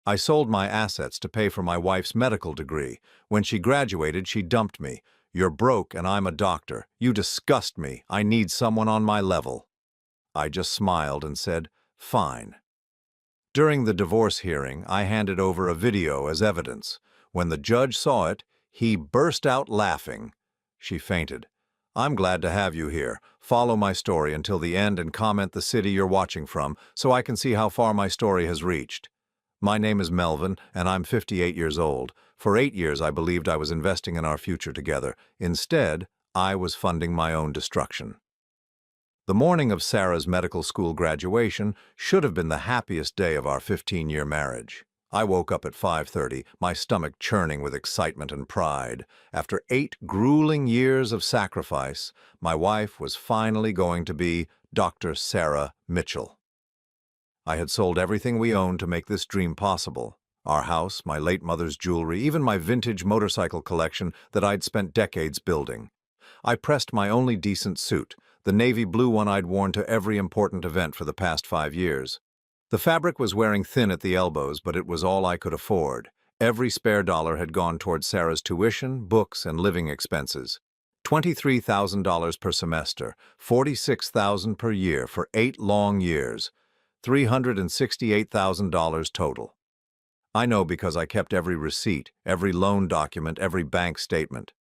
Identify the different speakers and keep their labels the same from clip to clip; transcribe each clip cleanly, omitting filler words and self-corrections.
Speaker 1: I sold my assets to pay for my wife's medical degree. When she graduated, she dumped me. You're broke and I'm a doctor. You disgust me. I need someone on my level. I just smiled and said, fine. During the divorce hearing, I handed over a video as evidence. When the judge saw it, he burst out laughing. She fainted. I'm glad to have you here. Follow my story until the end and comment the city you're watching from so I can see how far my story has reached. My name is Melvin, and I'm 58 years old. For 8 years, I believed I was investing in our future together. Instead, I was funding my own destruction. The morning of Sarah's medical school graduation should have been the happiest day of our 15-year marriage. I woke up at 5:30, my stomach churning with excitement and pride. After 8 grueling years of sacrifice, my wife was finally going to be Dr. Sarah Mitchell. I had sold everything we owned to make this dream possible. Our house, my late mother's jewelry, even my vintage motorcycle collection that I'd spent decades building. I pressed my only decent suit, the navy blue one I'd worn to every important event for the past 5 years. The fabric was wearing thin at the elbows, but it was all I could afford. Every spare dollar had gone towards Sarah's tuition, books, and living expenses. $23,000 per semester, $46,000 per year for 8 long years. $368,000 total. I know because I kept every receipt, every loan document, every bank statement.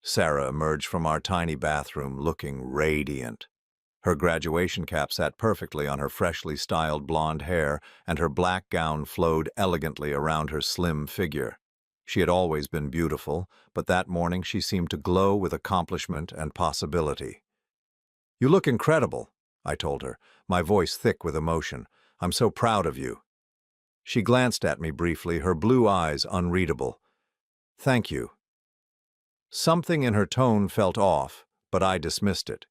Speaker 1: Sarah emerged from our tiny bathroom looking radiant. Her graduation cap sat perfectly on her freshly styled blonde hair, and her black gown flowed elegantly around her slim figure. She had always been beautiful, but that morning she seemed to glow with accomplishment and possibility. "You look incredible," I told her, my voice thick with emotion. "I'm so proud of you." She glanced at me briefly, her blue eyes unreadable. "Thank you." Something in her tone felt off, but I dismissed it.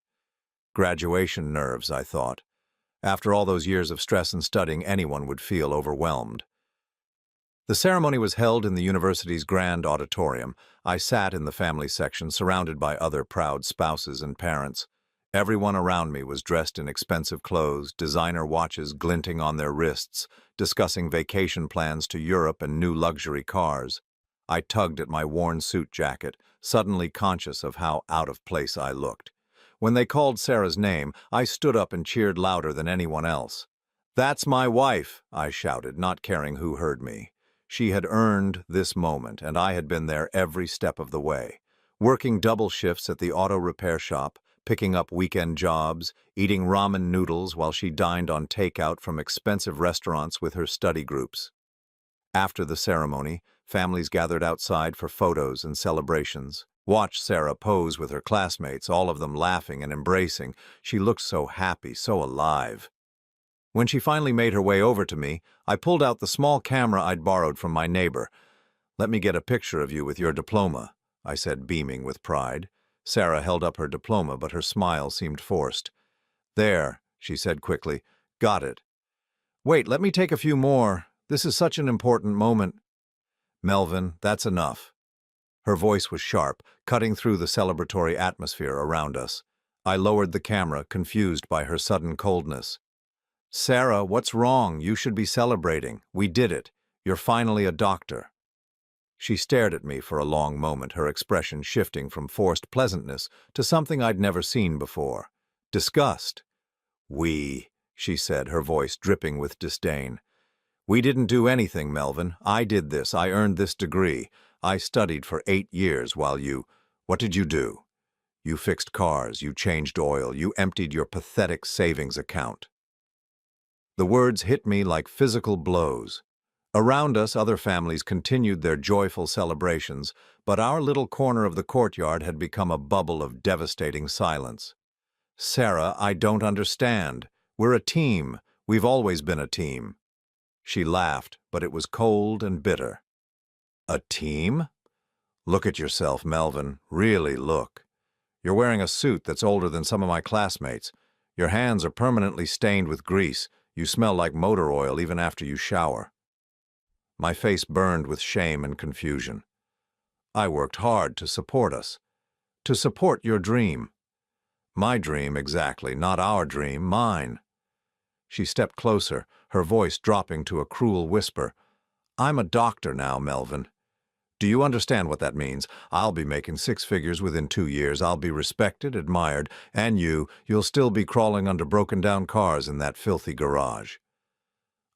Speaker 1: Graduation nerves, I thought. After all those years of stress and studying, anyone would feel overwhelmed. The ceremony was held in the university's grand auditorium. I sat in the family section, surrounded by other proud spouses and parents. Everyone around me was dressed in expensive clothes, designer watches glinting on their wrists, discussing vacation plans to Europe and new luxury cars. I tugged at my worn suit jacket, suddenly conscious of how out of place I looked. When they called Sarah's name, I stood up and cheered louder than anyone else. "That's my wife," I shouted, not caring who heard me. She had earned this moment, and I had been there every step of the way, working double shifts at the auto repair shop, picking up weekend jobs, eating ramen noodles while she dined on takeout from expensive restaurants with her study groups. After the ceremony, families gathered outside for photos and celebrations. Watched Sarah pose with her classmates, all of them laughing and embracing. She looked so happy, so alive. When she finally made her way over to me, I pulled out the small camera I'd borrowed from my neighbor. "Let me get a picture of you with your diploma," I said, beaming with pride. Sarah held up her diploma, but her smile seemed forced. "There," she said quickly. "Got it." "Wait, let me take a few more. This is such an important moment." "Melvin, that's enough." Her voice was sharp, cutting through the celebratory atmosphere around us. I lowered the camera, confused by her sudden coldness. "Sarah, what's wrong? You should be celebrating. We did it. You're finally a doctor." She stared at me for a long moment, her expression shifting from forced pleasantness to something I'd never seen before. Disgust. "We," she said, her voice dripping with disdain. "We didn't do anything, Melvin. I did this. I earned this degree. I studied for 8 years while you— What did you do? You fixed cars, you changed oil, you emptied your pathetic savings account." The words hit me like physical blows. Around us, other families continued their joyful celebrations, but our little corner of the courtyard had become a bubble of devastating silence. "Sarah, I don't understand. We're a team. We've always been a team." She laughed, but it was cold and bitter. "A team? Look at yourself, Melvin. Really look. You're wearing a suit that's older than some of my classmates. Your hands are permanently stained with grease. You smell like motor oil even after you shower." My face burned with shame and confusion. "I worked hard to support us. To support your dream." "My dream, exactly. Not our dream, mine." She stepped closer, her voice dropping to a cruel whisper. I'm a doctor now, Melvin. Do you understand what that means? I'll be making six figures within 2 years. I'll be respected, admired, and you'll still be crawling under broken-down cars in that filthy garage.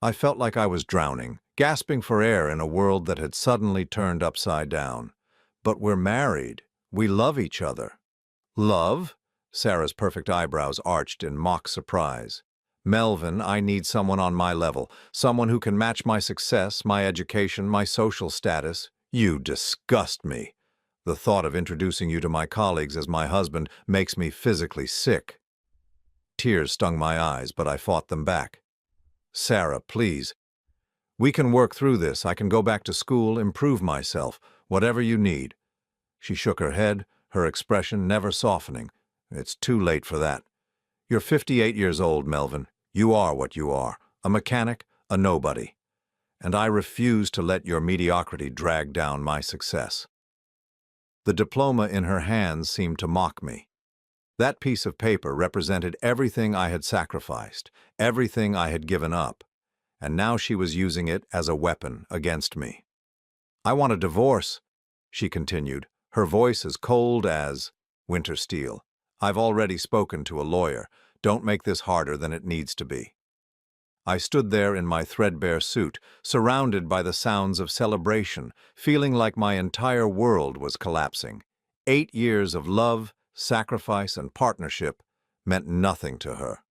Speaker 1: I felt like I was drowning, gasping for air in a world that had suddenly turned upside down. But we're married. We love each other. Love? Sarah's perfect eyebrows arched in mock surprise. Melvin, I need someone on my level, someone who can match my success, my education, my social status. You disgust me. The thought of introducing you to my colleagues as my husband makes me physically sick. Tears stung my eyes, but I fought them back. Sarah, please. We can work through this. I can go back to school, improve myself, whatever you need. She shook her head, her expression never softening. It's too late for that. You're 58 years old, Melvin. You are what you are, a mechanic, a nobody. And I refuse to let your mediocrity drag down my success. The diploma in her hands seemed to mock me. That piece of paper represented everything I had sacrificed, everything I had given up, and now she was using it as a weapon against me. I want a divorce, she continued, her voice as cold as winter steel. I've already spoken to a lawyer. Don't make this harder than it needs to be. I stood there in my threadbare suit, surrounded by the sounds of celebration, feeling like my entire world was collapsing. 8 years of love, sacrifice, and partnership meant nothing to her.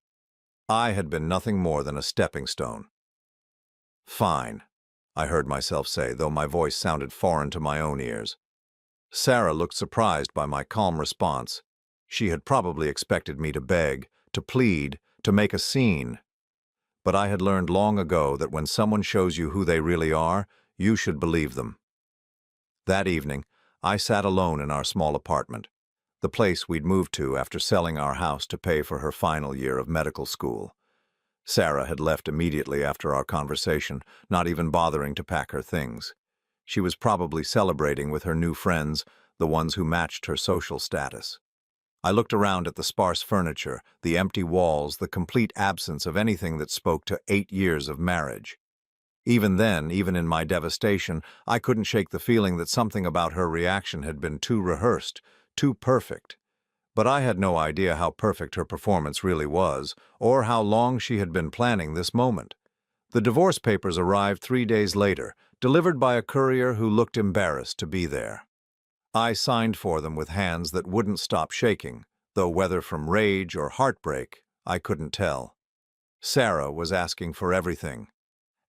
Speaker 1: I had been nothing more than a stepping stone. Fine, I heard myself say, though my voice sounded foreign to my own ears. Sarah looked surprised by my calm response. She had probably expected me to beg, to plead, to make a scene. But I had learned long ago that when someone shows you who they really are, you should believe them. That evening, I sat alone in our small apartment, the place we'd moved to after selling our house to pay for her final year of medical school. Sarah had left immediately after our conversation, not even bothering to pack her things. She was probably celebrating with her new friends, the ones who matched her social status. I looked around at the sparse furniture, the empty walls, the complete absence of anything that spoke to 8 years of marriage. Even then, even in my devastation, I couldn't shake the feeling that something about her reaction had been too rehearsed, too perfect. But I had no idea how perfect her performance really was, or how long she had been planning this moment. The divorce papers arrived 3 days later, delivered by a courier who looked embarrassed to be there. I signed for them with hands that wouldn't stop shaking, though whether from rage or heartbreak, I couldn't tell. Sarah was asking for everything.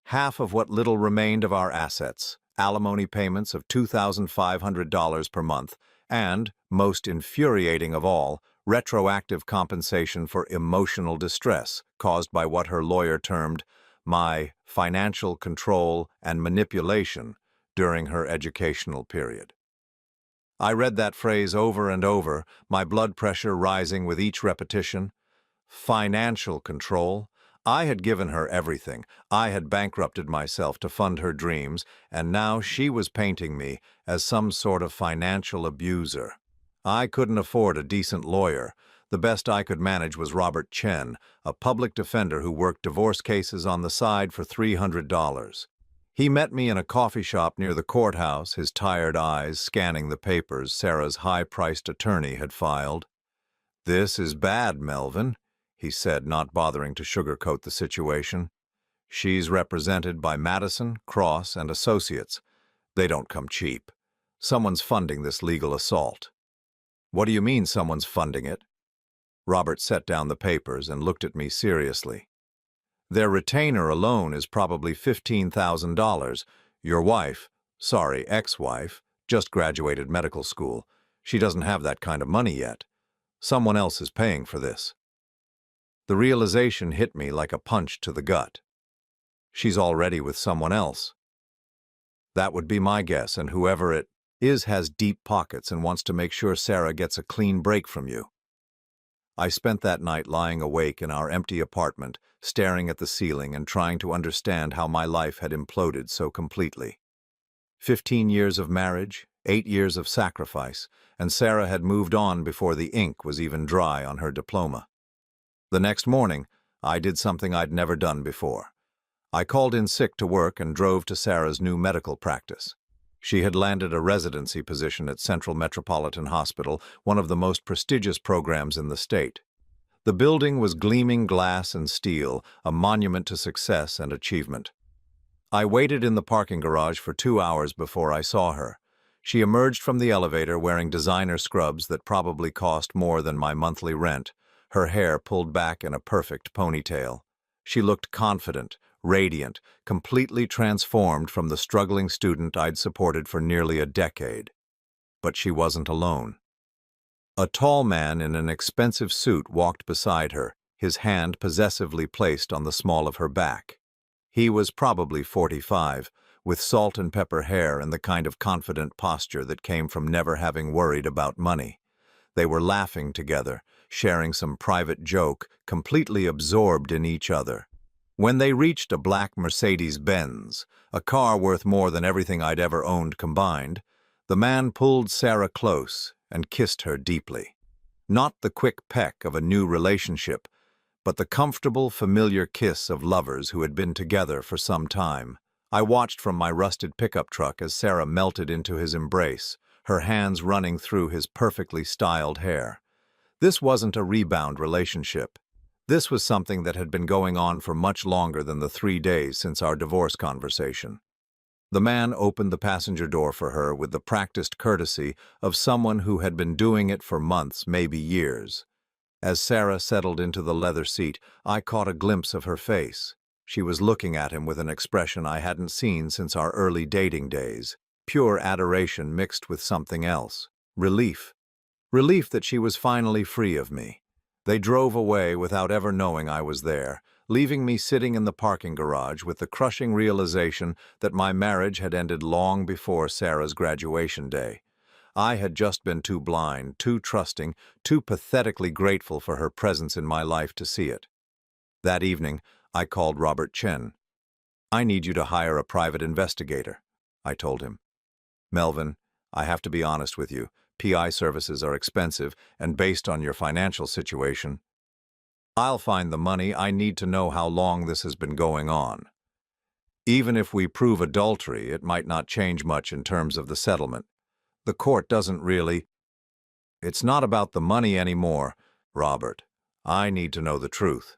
Speaker 1: Half of what little remained of our assets, alimony payments of $2,500 per month, and, most infuriating of all, retroactive compensation for emotional distress caused by what her lawyer termed my financial control and manipulation during her educational period. I read that phrase over and over, my blood pressure rising with each repetition. Financial control. I had given her everything. I had bankrupted myself to fund her dreams, and now she was painting me as some sort of financial abuser. I couldn't afford a decent lawyer. The best I could manage was Robert Chen, a public defender who worked divorce cases on the side for $300. He met me in a coffee shop near the courthouse, his tired eyes scanning the papers Sarah's high-priced attorney had filed. "This is bad, Melvin," he said, not bothering to sugarcoat the situation. "She's represented by Madison, Cross, and Associates. They don't come cheap. Someone's funding this legal assault." "What do you mean someone's funding it?" Robert set down the papers and looked at me seriously. "Their retainer alone is probably $15,000. Your wife, ex-wife, just graduated medical school. She doesn't have that kind of money yet. Someone else is paying for this." The realization hit me like a punch to the gut. She's already with someone else. That would be my guess, and whoever it is has deep pockets and wants to make sure Sarah gets a clean break from you. I spent that night lying awake in our empty apartment, staring at the ceiling and trying to understand how my life had imploded so completely. 15 years of marriage, 8 years of sacrifice, and Sarah had moved on before the ink was even dry on her diploma. The next morning, I did something I'd never done before. I called in sick to work and drove to Sarah's new medical practice. She had landed a residency position at Central Metropolitan Hospital, one of the most prestigious programs in the state. The building was gleaming glass and steel, a monument to success and achievement. I waited in the parking garage for 2 hours before I saw her. She emerged from the elevator wearing designer scrubs that probably cost more than my monthly rent, her hair pulled back in a perfect ponytail. She looked confident, radiant, completely transformed from the struggling student I'd supported for nearly a decade. But she wasn't alone. A tall man in an expensive suit walked beside her, his hand possessively placed on the small of her back. He was probably 45, with salt and pepper hair and the kind of confident posture that came from never having worried about money. They were laughing together, sharing some private joke, completely absorbed in each other. When they reached a black Mercedes-Benz, a car worth more than everything I'd ever owned combined, the man pulled Sarah close and kissed her deeply. Not the quick peck of a new relationship, but the comfortable, familiar kiss of lovers who had been together for some time. I watched from my rusted pickup truck as Sarah melted into his embrace, her hands running through his perfectly styled hair. This wasn't a rebound relationship. This was something that had been going on for much longer than the 3 days since our divorce conversation. The man opened the passenger door for her with the practiced courtesy of someone who had been doing it for months, maybe years. As Sarah settled into the leather seat, I caught a glimpse of her face. She was looking at him with an expression I hadn't seen since our early dating days. Pure adoration mixed with something else. Relief. Relief that she was finally free of me. They drove away without ever knowing I was there, leaving me sitting in the parking garage with the crushing realization that my marriage had ended long before Sarah's graduation day. I had just been too blind, too trusting, too pathetically grateful for her presence in my life to see it. That evening, I called Robert Chen. "I need you to hire a private investigator," I told him. "Melvin, I have to be honest with you. PI services are expensive, and based on your financial situation, I'll find the money. I need to know how long this has been going on. Even if we prove adultery, it might not change much in terms of the settlement. The court doesn't really. It's not about the money anymore, Robert. I need to know the truth."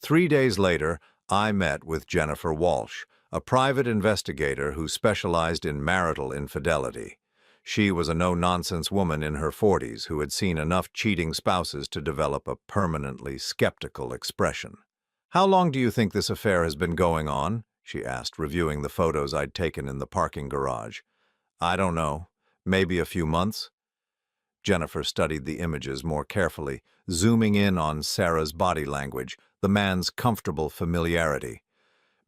Speaker 1: 3 days later, I met with Jennifer Walsh, a private investigator who specialized in marital infidelity. She was a no-nonsense woman in her 40s who had seen enough cheating spouses to develop a permanently skeptical expression. "How long do you think this affair has been going on?" she asked, reviewing the photos I'd taken in the parking garage. "I don't know. Maybe a few months." Jennifer studied the images more carefully, zooming in on Sarah's body language, the man's comfortable familiarity.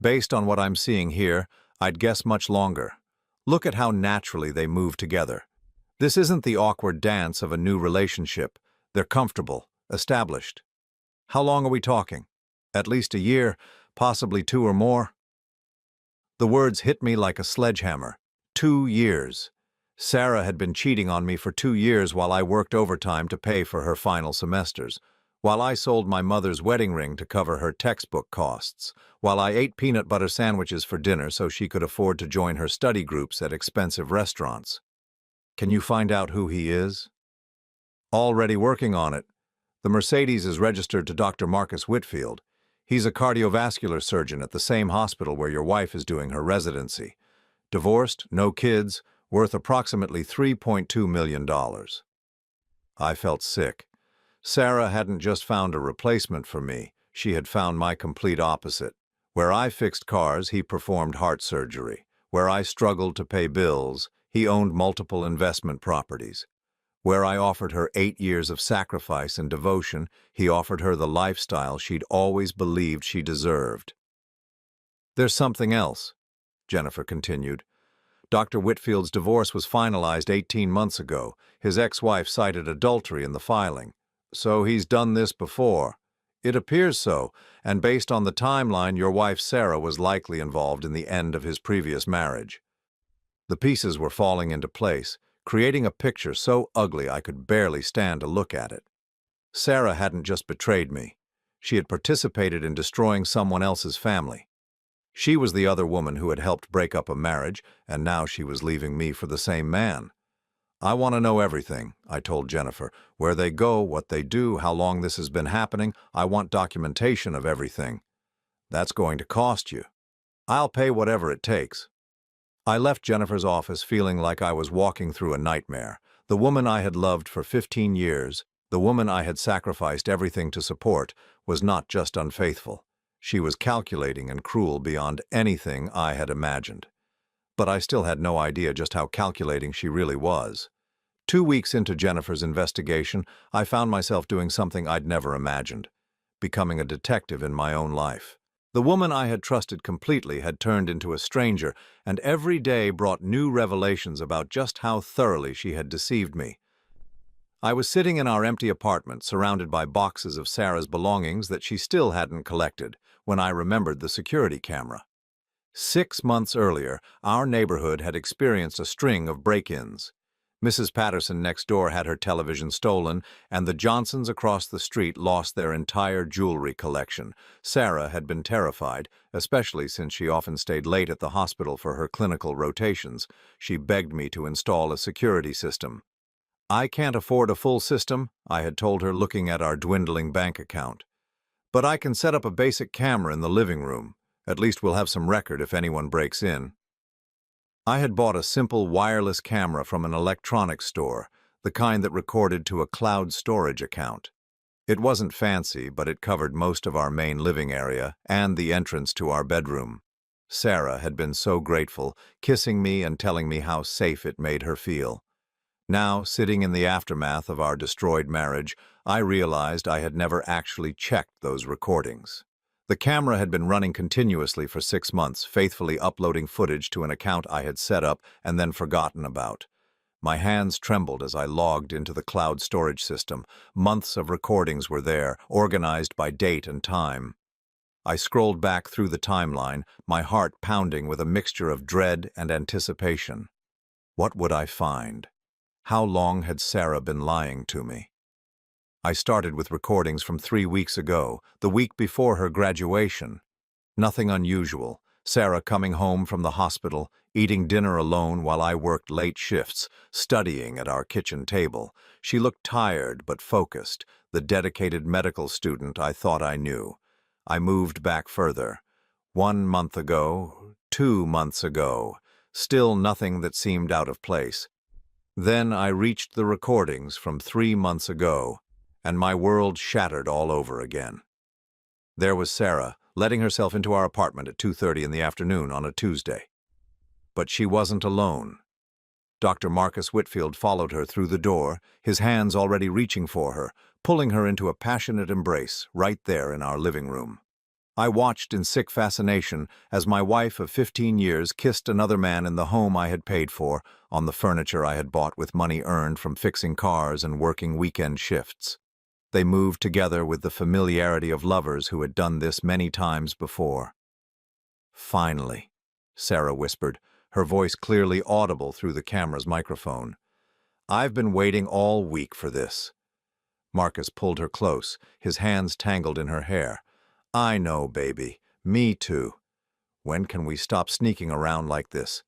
Speaker 1: "Based on what I'm seeing here, I'd guess much longer. Look at how naturally they move together. This isn't the awkward dance of a new relationship. They're comfortable, established. How long are we talking? At least a year, possibly 2 or more." The words hit me like a sledgehammer. 2 years. Sarah had been cheating on me for 2 years while I worked overtime to pay for her final semesters, while I sold my mother's wedding ring to cover her textbook costs, while I ate peanut butter sandwiches for dinner so she could afford to join her study groups at expensive restaurants. "Can you find out who he is?" "Already working on it. The Mercedes is registered to Dr. Marcus Whitfield. He's a cardiovascular surgeon at the same hospital where your wife is doing her residency. Divorced, no kids, worth approximately $3.2 million. I felt sick. Sarah hadn't just found a replacement for me, she had found my complete opposite. Where I fixed cars, he performed heart surgery. Where I struggled to pay bills, he owned multiple investment properties. Where I offered her 8 years of sacrifice and devotion, he offered her the lifestyle she'd always believed she deserved. "There's something else," Jennifer continued. "Dr. Whitfield's divorce was finalized 18 months ago. His ex-wife cited adultery in the filing. So he's done this before. It appears so, and based on the timeline, your wife Sarah was likely involved in the end of his previous marriage." The pieces were falling into place, creating a picture so ugly I could barely stand to look at it. Sarah hadn't just betrayed me. She had participated in destroying someone else's family. She was the other woman who had helped break up a marriage, and now she was leaving me for the same man. I want to know everything, I told Jennifer. Where they go, what they do, how long this has been happening. I want documentation of everything. That's going to cost you. I'll pay whatever it takes. I left Jennifer's office feeling like I was walking through a nightmare. The woman I had loved for 15 years, the woman I had sacrificed everything to support, was not just unfaithful. She was calculating and cruel beyond anything I had imagined. But I still had no idea just how calculating she really was. 2 weeks into Jennifer's investigation, I found myself doing something I'd never imagined, becoming a detective in my own life. The woman I had trusted completely had turned into a stranger, and every day brought new revelations about just how thoroughly she had deceived me. I was sitting in our empty apartment, surrounded by boxes of Sarah's belongings that she still hadn't collected, when I remembered the security camera. 6 months earlier, our neighborhood had experienced a string of break-ins. Mrs. Patterson next door had her television stolen, and the Johnsons across the street lost their entire jewelry collection. Sarah had been terrified, especially since she often stayed late at the hospital for her clinical rotations. She begged me to install a security system. I can't afford a full system, I had told her, looking at our dwindling bank account. But I can set up a basic camera in the living room. At least we'll have some record if anyone breaks in. I had bought a simple wireless camera from an electronics store, the kind that recorded to a cloud storage account. It wasn't fancy, but it covered most of our main living area and the entrance to our bedroom. Sarah had been so grateful, kissing me and telling me how safe it made her feel. Now, sitting in the aftermath of our destroyed marriage, I realized I had never actually checked those recordings. The camera had been running continuously for 6 months, faithfully uploading footage to an account I had set up and then forgotten about. My hands trembled as I logged into the cloud storage system. Months of recordings were there, organized by date and time. I scrolled back through the timeline, my heart pounding with a mixture of dread and anticipation. What would I find? How long had Sarah been lying to me? I started with recordings from 3 weeks ago, the week before her graduation. Nothing unusual. Sarah coming home from the hospital, eating dinner alone while I worked late shifts, studying at our kitchen table. She looked tired but focused, the dedicated medical student I thought I knew. I moved back further. 1 month ago, 2 months ago, still nothing that seemed out of place. Then I reached the recordings from 3 months ago, and my world shattered all over again. There was Sarah, letting herself into our apartment at 2:30 in the afternoon on a Tuesday. But she wasn't alone. Dr. Marcus Whitfield followed her through the door, his hands already reaching for her, pulling her into a passionate embrace right there in our living room. I watched in sick fascination as my wife of 15 years kissed another man in the home I had paid for, on the furniture I had bought with money earned from fixing cars and working weekend shifts. They moved together with the familiarity of lovers who had done this many times before. "Finally," Sarah whispered, her voice clearly audible through the camera's microphone. "I've been waiting all week for this." Marcus pulled her close, his hands tangled in her hair. "I know, baby. Me too. When can we stop sneaking around like this?"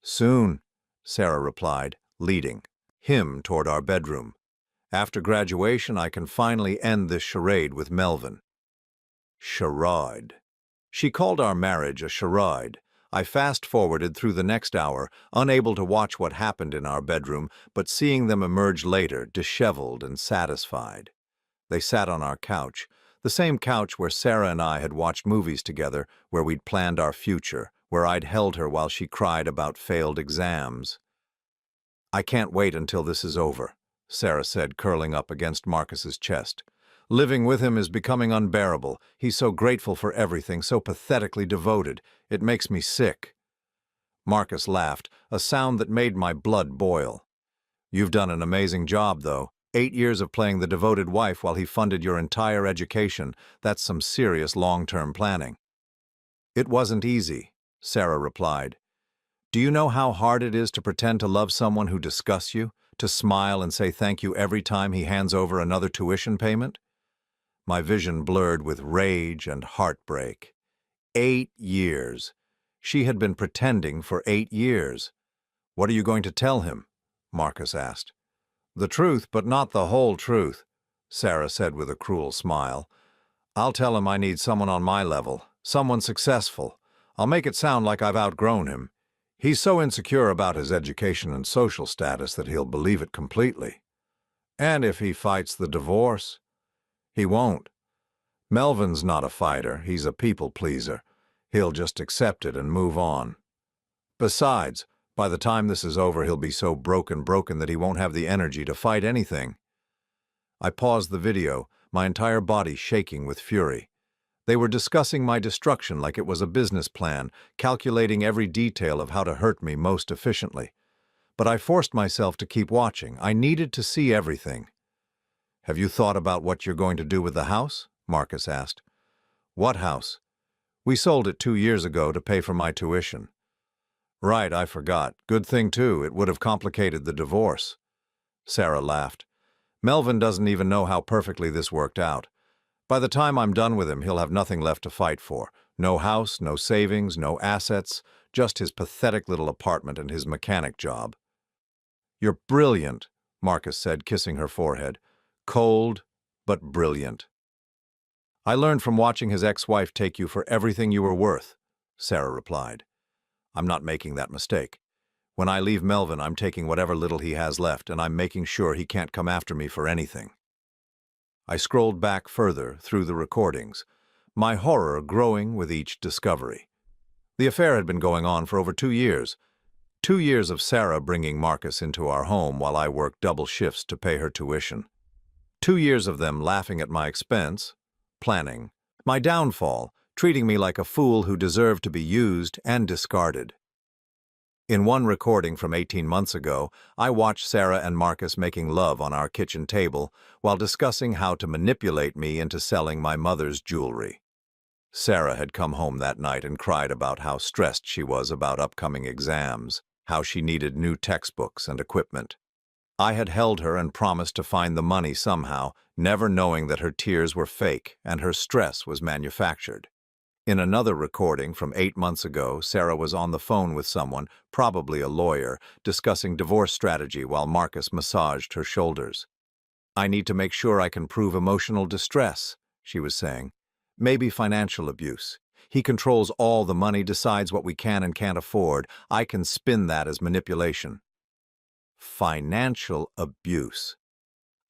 Speaker 1: "Soon," Sarah replied, leading him toward our bedroom. "After graduation, I can finally end this charade with Melvin." Charade. She called our marriage a charade. I fast-forwarded through the next hour, unable to watch what happened in our bedroom, but seeing them emerge later, disheveled and satisfied. They sat on our couch, the same couch where Sarah and I had watched movies together, where we'd planned our future, where I'd held her while she cried about failed exams. "I can't wait until this is over," Sarah said, curling up against Marcus's chest. "Living with him is becoming unbearable. He's so grateful for everything, so pathetically devoted. It makes me sick." Marcus laughed, a sound that made my blood boil. "You've done an amazing job, though. 8 years of playing the devoted wife while he funded your entire education. That's some serious long-term planning." "It wasn't easy," Sarah replied. "Do you know how hard it is to pretend to love someone who disgusts you? To smile and say thank you every time he hands over another tuition payment?" My vision blurred with rage and heartbreak. 8 years. She had been pretending for 8 years. "What are you going to tell him?" Marcus asked. "The truth, but not the whole truth," Sarah said with a cruel smile. "I'll tell him I need someone on my level, someone successful. I'll make it sound like I've outgrown him. He's so insecure about his education and social status that he'll believe it completely. And if he fights the divorce, he won't. Melvin's not a fighter, he's a people pleaser. He'll just accept it and move on. Besides, by the time this is over, he'll be so broken that he won't have the energy to fight anything." I paused the video, my entire body shaking with fury. They were discussing my destruction like it was a business plan, calculating every detail of how to hurt me most efficiently. But I forced myself to keep watching. I needed to see everything. "Have you thought about what you're going to do with the house?" Marcus asked. "What house?" "We sold it 2 years ago to pay for my tuition." "Right, I forgot. Good thing, too. It would have complicated the divorce." Sarah laughed. "Melvin doesn't even know how perfectly this worked out. By the time I'm done with him, he'll have nothing left to fight for. No house, no savings, no assets, just his pathetic little apartment and his mechanic job." "You're brilliant," Marcus said, kissing her forehead. "Cold, but brilliant." "I learned from watching his ex-wife take you for everything you were worth," Sarah replied. "I'm not making that mistake. When I leave Melvin, I'm taking whatever little he has left, and I'm making sure he can't come after me for anything." I scrolled back further through the recordings, my horror growing with each discovery. The affair had been going on for over 2 years. 2 years of Sarah bringing Marcus into our home while I worked double shifts to pay her tuition. 2 years of them laughing at my expense, planning my downfall, treating me like a fool who deserved to be used and discarded. In one recording from 18 months ago, I watched Sarah and Marcus making love on our kitchen table while discussing how to manipulate me into selling my mother's jewelry. Sarah had come home that night and cried about how stressed she was about upcoming exams, how she needed new textbooks and equipment. I had held her and promised to find the money somehow, never knowing that her tears were fake and her stress was manufactured. In another recording from 8 months ago, Sarah was on the phone with someone, probably a lawyer, discussing divorce strategy while Marcus massaged her shoulders. "I need to make sure I can prove emotional distress," she was saying. "Maybe financial abuse. He controls all the money, decides what we can and can't afford. I can spin that as manipulation." Financial abuse.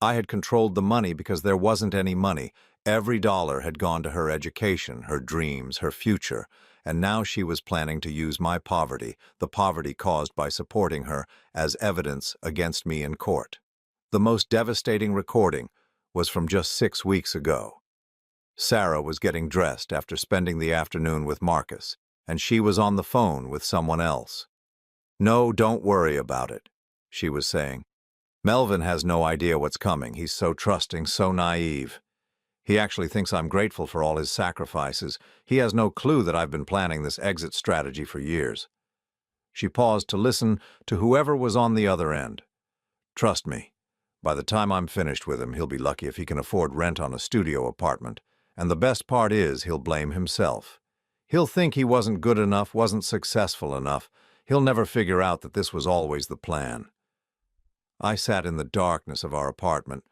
Speaker 1: I had controlled the money because there wasn't any money. Every dollar had gone to her education, her dreams, her future, and now she was planning to use my poverty, the poverty caused by supporting her, as evidence against me in court. The most devastating recording was from just 6 weeks ago. Sarah was getting dressed after spending the afternoon with Marcus, and she was on the phone with someone else. "No, don't worry about it," she was saying. "Melvin has no idea what's coming. He's so trusting, so naive. He actually thinks I'm grateful for all his sacrifices. He has no clue that I've been planning this exit strategy for years." She paused to listen to whoever was on the other end. "Trust me, by the time I'm finished with him, he'll be lucky if he can afford rent on a studio apartment. And the best part is he'll blame himself. He'll think he wasn't good enough, wasn't successful enough. He'll never figure out that this was always the plan." I sat in the darkness of our apartment,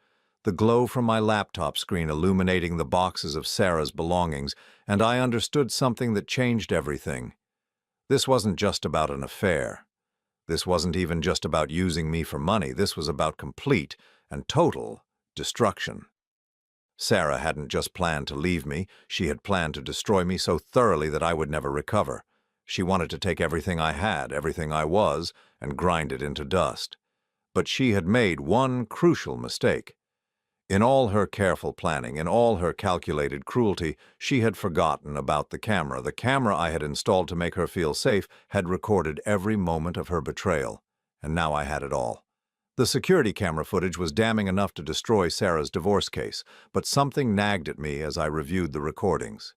Speaker 1: the glow from my laptop screen illuminating the boxes of Sarah's belongings, and I understood something that changed everything. This wasn't just about an affair. This wasn't even just about using me for money. This was about complete and total destruction. Sarah hadn't just planned to leave me. She had planned to destroy me so thoroughly that I would never recover. She wanted to take everything I had, everything I was, and grind it into dust. But she had made one crucial mistake. In all her careful planning, in all her calculated cruelty, she had forgotten about the camera. The camera I had installed to make her feel safe had recorded every moment of her betrayal, and now I had it all. The security camera footage was damning enough to destroy Sarah's divorce case, but something nagged at me as I reviewed the recordings.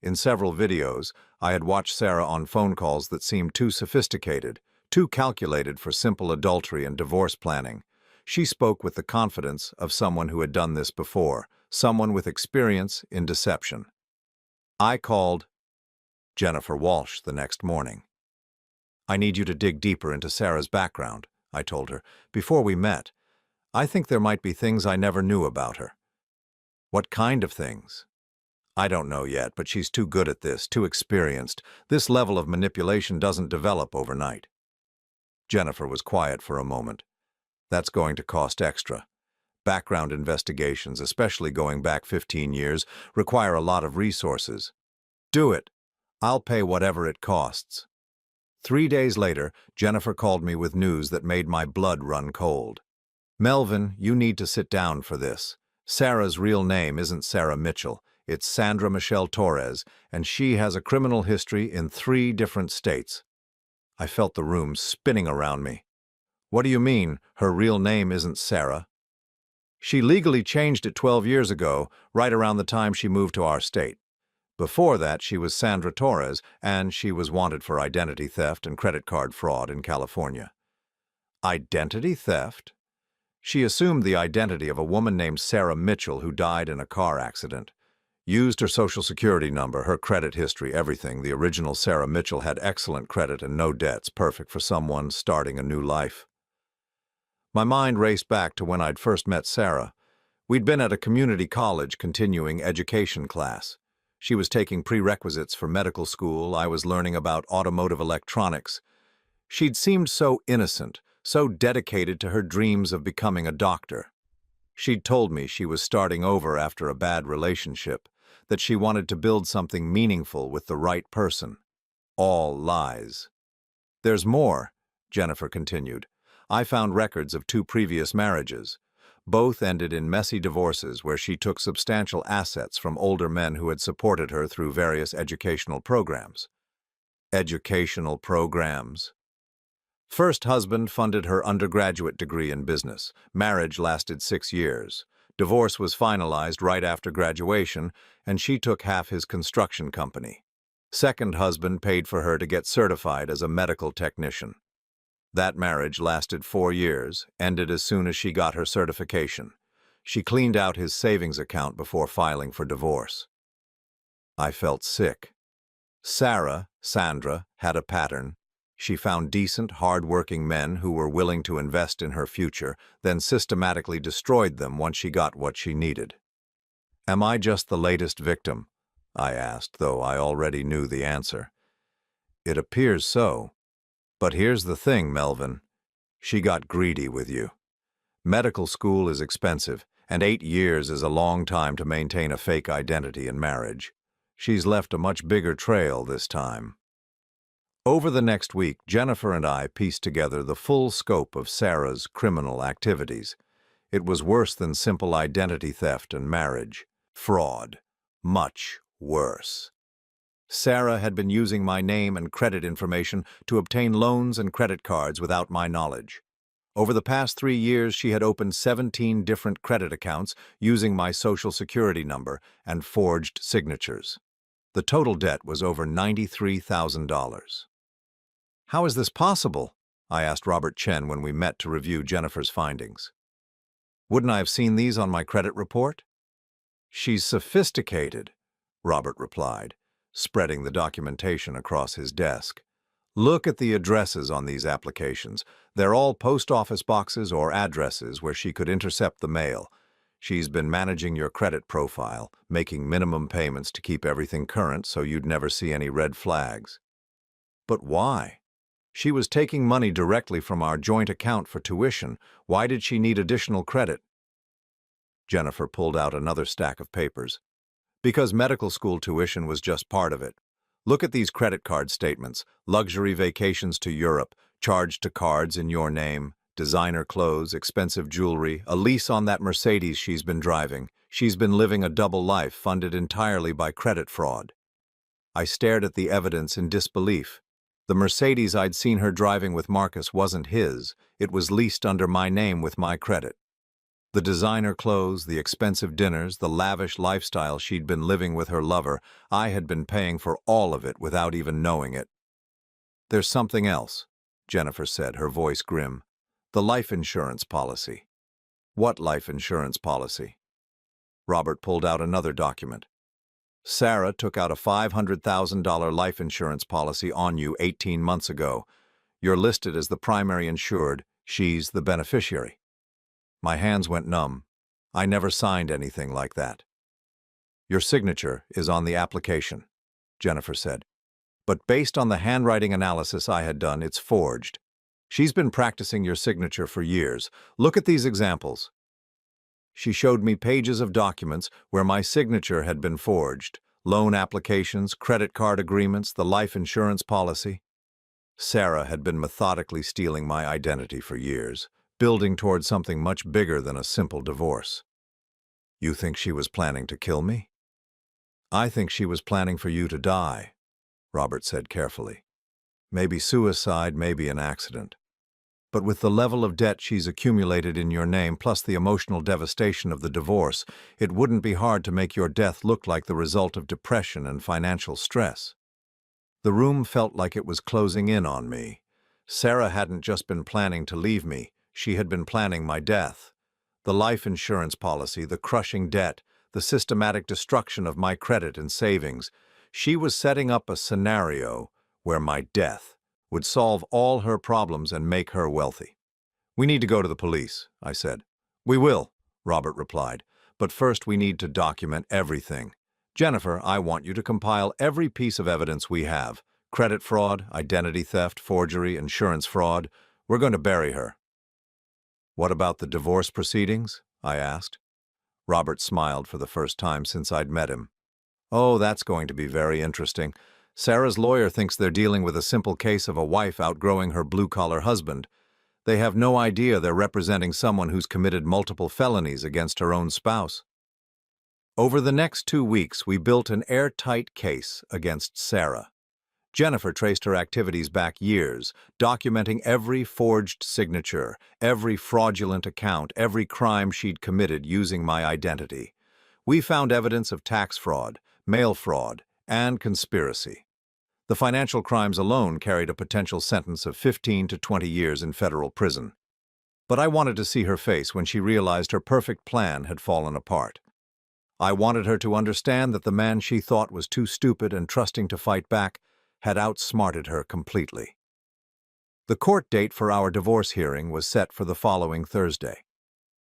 Speaker 1: In several videos, I had watched Sarah on phone calls that seemed too sophisticated, too calculated for simple adultery and divorce planning. She spoke with the confidence of someone who had done this before, someone with experience in deception. I called Jennifer Walsh the next morning. "I need you to dig deeper into Sarah's background," I told her. "Before we met, I think there might be things I never knew about her." "What kind of things?" "I don't know yet, but she's too good at this, too experienced. This level of manipulation doesn't develop overnight." Jennifer was quiet for a moment. "That's going to cost extra. Background investigations, especially going back 15 years, require a lot of resources." "Do it. I'll pay whatever it costs." 3 days later, Jennifer called me with news that made my blood run cold. "Melvin, you need to sit down for this. Sarah's real name isn't Sarah Mitchell. It's Sandra Michelle Torres, and she has a criminal history in 3 different states." I felt the room spinning around me. "What do you mean, her real name isn't Sarah?" "She legally changed it 12 years ago, right around the time she moved to our state. Before that, she was Sandra Torres, and she was wanted for identity theft and credit card fraud in California." Identity theft? She assumed the identity of a woman named Sarah Mitchell who died in a car accident. Used her social security number, her credit history, everything. The original Sarah Mitchell had excellent credit and no debts, perfect for someone starting a new life. My mind raced back to when I'd first met Sarah. We'd been at a community college continuing education class. She was taking prerequisites for medical school. I was learning about automotive electronics. She'd seemed so innocent, so dedicated to her dreams of becoming a doctor. She'd told me she was starting over after a bad relationship, that she wanted to build something meaningful with the right person. All lies. "There's more," Jennifer continued. "I found records of 2 previous marriages. Both ended in messy divorces where she took substantial assets from older men who had supported her through various educational programs." Educational programs? First husband funded her undergraduate degree in business. Marriage lasted 6 years. Divorce was finalized right after graduation, and she took half his construction company. Second husband paid for her to get certified as a medical technician. That marriage lasted 4 years, ended as soon as she got her certification. She cleaned out his savings account before filing for divorce. I felt sick. Sandra, had a pattern. She found decent, hard-working men who were willing to invest in her future, then systematically destroyed them once she got what she needed. "Am I just the latest victim?" I asked, though I already knew the answer. "It appears so. But here's the thing, Melvin. She got greedy with you. Medical school is expensive, and 8 years is a long time to maintain a fake identity in marriage. She's left a much bigger trail this time." Over the next week, Jennifer and I pieced together the full scope of Sarah's criminal activities. It was worse than simple identity theft and marriage. Fraud. Much worse. Sarah had been using my name and credit information to obtain loans and credit cards without my knowledge. Over the past 3 years, she had opened 17 different credit accounts using my social security number and forged signatures. The total debt was over $93,000. "How is this possible?" I asked Robert Chen when we met to review Jennifer's findings. "Wouldn't I have seen these on my credit report?" "She's sophisticated," Robert replied, spreading the documentation across his desk. "Look at the addresses on these applications. They're all post office boxes or addresses where she could intercept the mail. She's been managing your credit profile, making minimum payments to keep everything current so you'd never see any red flags." "But why? She was taking money directly from our joint account for tuition. Why did she need additional credit?" Jennifer pulled out another stack of papers. "Because medical school tuition was just part of it. Look at these credit card statements. Luxury vacations to Europe, charged to cards in your name, designer clothes, expensive jewelry, a lease on that Mercedes she's been driving. She's been living a double life funded entirely by credit fraud." I stared at the evidence in disbelief. The Mercedes I'd seen her driving with Marcus wasn't his. It was leased under my name with my credit. The designer clothes, the expensive dinners, the lavish lifestyle she'd been living with her lover, I had been paying for all of it without even knowing it. "There's something else," Jennifer said, her voice grim. "The life insurance policy." "What life insurance policy?" Robert pulled out another document. Sarah took out a $500,000 life insurance policy on you 18 months ago. You're listed as the primary insured. She's the beneficiary. My hands went numb. I never signed anything like that. Your signature is on the application, Jennifer said. But based on the handwriting analysis I had done, it's forged. She's been practicing your signature for years. Look at these examples. She showed me pages of documents where my signature had been forged. Loan applications, credit card agreements, the life insurance policy. Sarah had been methodically stealing my identity for years, building toward something much bigger than a simple divorce. You think she was planning to kill me? I think she was planning for you to die, Robert said carefully. Maybe suicide, maybe an accident. But with the level of debt she's accumulated in your name, plus the emotional devastation of the divorce, it wouldn't be hard to make your death look like the result of depression and financial stress. The room felt like it was closing in on me. Sarah hadn't just been planning to leave me, she had been planning my death. The life insurance policy, the crushing debt, the systematic destruction of my credit and savings. She was setting up a scenario where my death would solve all her problems and make her wealthy. We need to go to the police, I said. We will, Robert replied, but first we need to document everything. Jennifer, I want you to compile every piece of evidence we have. Credit fraud, identity theft, forgery, insurance fraud. We're going to bury her. What about the divorce proceedings? I asked. Robert smiled for the first time since I'd met him. Oh, that's going to be very interesting. Sarah's lawyer thinks they're dealing with a simple case of a wife outgrowing her blue-collar husband. They have no idea they're representing someone who's committed multiple felonies against her own spouse. Over the next 2 weeks, we built an airtight case against Sarah. Jennifer traced her activities back years, documenting every forged signature, every fraudulent account, every crime she'd committed using my identity. We found evidence of tax fraud, mail fraud, and conspiracy. The financial crimes alone carried a potential sentence of 15 to 20 years in federal prison. But I wanted to see her face when she realized her perfect plan had fallen apart. I wanted her to understand that the man she thought was too stupid and trusting to fight back had outsmarted her completely. The court date for our divorce hearing was set for the following Thursday.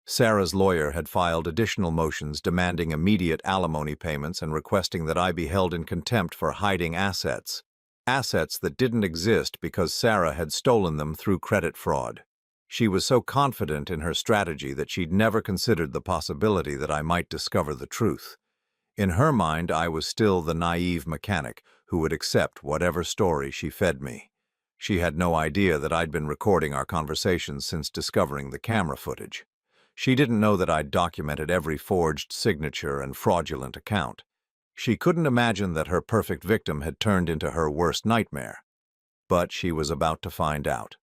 Speaker 1: Sarah's lawyer had filed additional motions demanding immediate alimony payments and requesting that I be held in contempt for hiding assets. Assets that didn't exist because Sarah had stolen them through credit fraud. She was so confident in her strategy that she'd never considered the possibility that I might discover the truth. In her mind, I was still the naive mechanic who would accept whatever story she fed me. She had no idea that I'd been recording our conversations since discovering the camera footage. She didn't know that I'd documented every forged signature and fraudulent account. She couldn't imagine that her perfect victim had turned into her worst nightmare. But she was about to find out.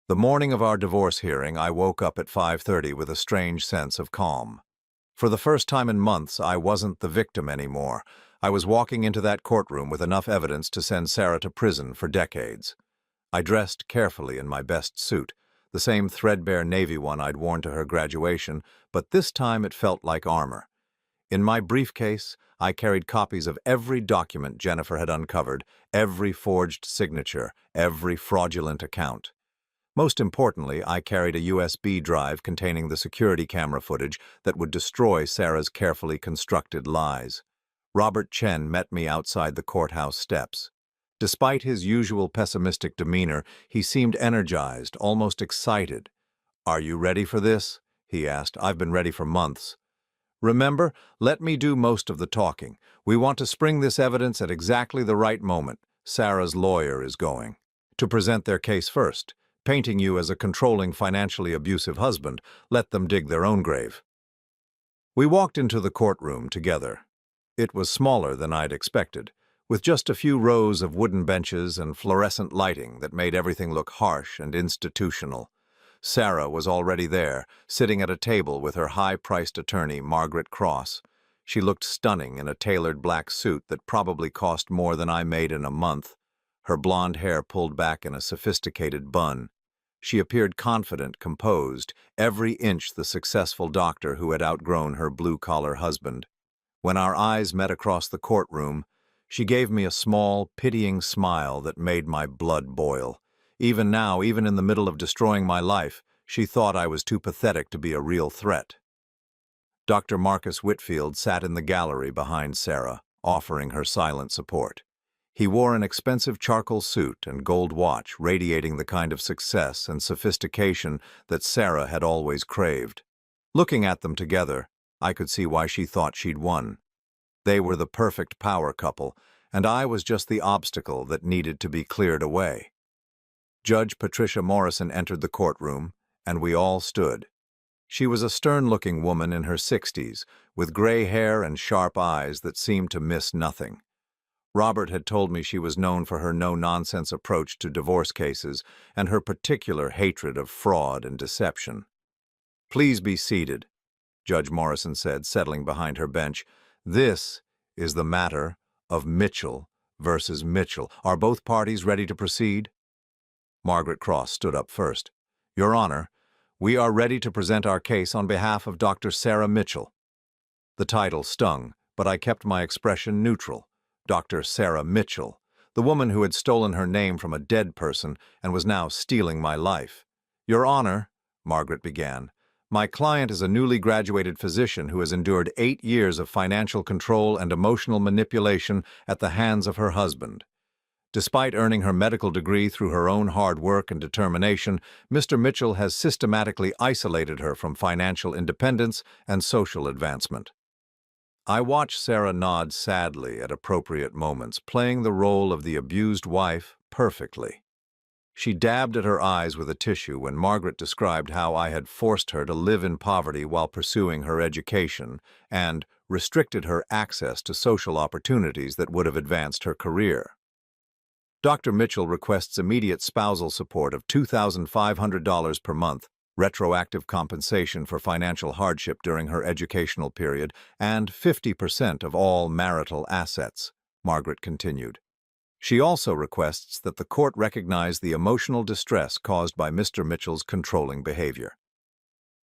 Speaker 1: The morning of our divorce hearing, I woke up at 5:30 with a strange sense of calm. For the first time in months, I wasn't the victim anymore. I was walking into that courtroom with enough evidence to send Sarah to prison for decades. I dressed carefully in my best suit, the same threadbare navy one I'd worn to her graduation, but this time it felt like armor. In my briefcase, I carried copies of every document Jennifer had uncovered, every forged signature, every fraudulent account. Most importantly, I carried a USB drive containing the security camera footage that would destroy Sarah's carefully constructed lies. Robert Chen met me outside the courthouse steps. Despite his usual pessimistic demeanor, he seemed energized, almost excited. "Are you ready for this?" he asked. "I've been ready for months." "Remember, let me do most of the talking. We want to spring this evidence at exactly the right moment. Sarah's lawyer is going to present their case first, painting you as a controlling, financially abusive husband. Let them dig their own grave." We walked into the courtroom together. It was smaller than I'd expected, with just a few rows of wooden benches and fluorescent lighting that made everything look harsh and institutional. Sarah was already there, sitting at a table with her high-priced attorney, Margaret Cross. She looked stunning in a tailored black suit that probably cost more than I made in a month, her blonde hair pulled back in a sophisticated bun. She appeared confident, composed, every inch the successful doctor who had outgrown her blue-collar husband. When our eyes met across the courtroom, she gave me a small, pitying smile that made my blood boil. Even now, even in the middle of destroying my life, she thought I was too pathetic to be a real threat. Dr. Marcus Whitfield sat in the gallery behind Sarah, offering her silent support. He wore an expensive charcoal suit and gold watch, radiating the kind of success and sophistication that Sarah had always craved. Looking at them together, I could see why she thought she'd won. They were the perfect power couple, and I was just the obstacle that needed to be cleared away. Judge Patricia Morrison entered the courtroom, and we all stood. She was a stern-looking woman in her 60s, with gray hair and sharp eyes that seemed to miss nothing. Robert had told me she was known for her no-nonsense approach to divorce cases and her particular hatred of fraud and deception. "Please be seated," Judge Morrison said, settling behind her bench. "This is the matter of Mitchell versus Mitchell. Are both parties ready to proceed?" Margaret Cross stood up first. "Your Honor, we are ready to present our case on behalf of Dr. Sarah Mitchell." The title stung, but I kept my expression neutral. Dr. Sarah Mitchell, the woman who had stolen her name from a dead person and was now stealing my life. "Your Honor," Margaret began, "my client is a newly graduated physician who has endured 8 years of financial control and emotional manipulation at the hands of her husband. Despite earning her medical degree through her own hard work and determination, Mr. Mitchell has systematically isolated her from financial independence and social advancement." I watched Sarah nod sadly at appropriate moments, playing the role of the abused wife perfectly. She dabbed at her eyes with a tissue when Margaret described how I had forced her to live in poverty while pursuing her education and restricted her access to social opportunities that would have advanced her career. Dr. Mitchell requests immediate spousal support of $2,500 per month, retroactive compensation for financial hardship during her educational period, and 50% of all marital assets, Margaret continued. She also requests that the court recognize the emotional distress caused by Mr. Mitchell's controlling behavior.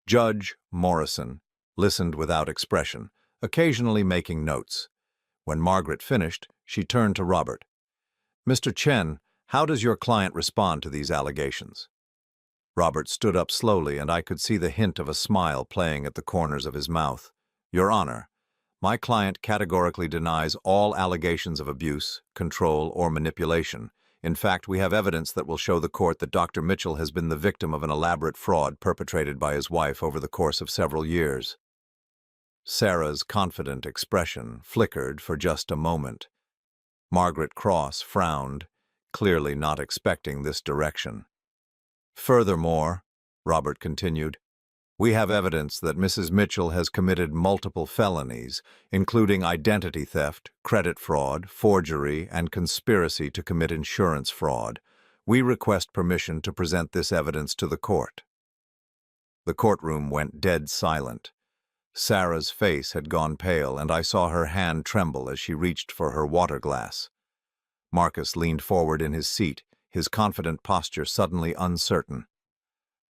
Speaker 1: Judge Morrison listened without expression, occasionally making notes. When Margaret finished, she turned to Robert. "Mr. Chen, how does your client respond to these allegations?" Robert stood up slowly, and I could see the hint of a smile playing at the corners of his mouth. "Your Honor, my client categorically denies all allegations of abuse, control, or manipulation. In fact, we have evidence that will show the court that Dr. Mitchell has been the victim of an elaborate fraud perpetrated by his wife over the course of several years." Sarah's confident expression flickered for just a moment. Margaret Cross frowned, clearly not expecting this direction. "Furthermore," Robert continued, "we have evidence that Mrs. Mitchell has committed multiple felonies, including identity theft, credit fraud, forgery, and conspiracy to commit insurance fraud. We request permission to present this evidence to the court." The courtroom went dead silent. Sarah's face had gone pale, and I saw her hand tremble as she reached for her water glass. Marcus leaned forward in his seat, his confident posture suddenly uncertain.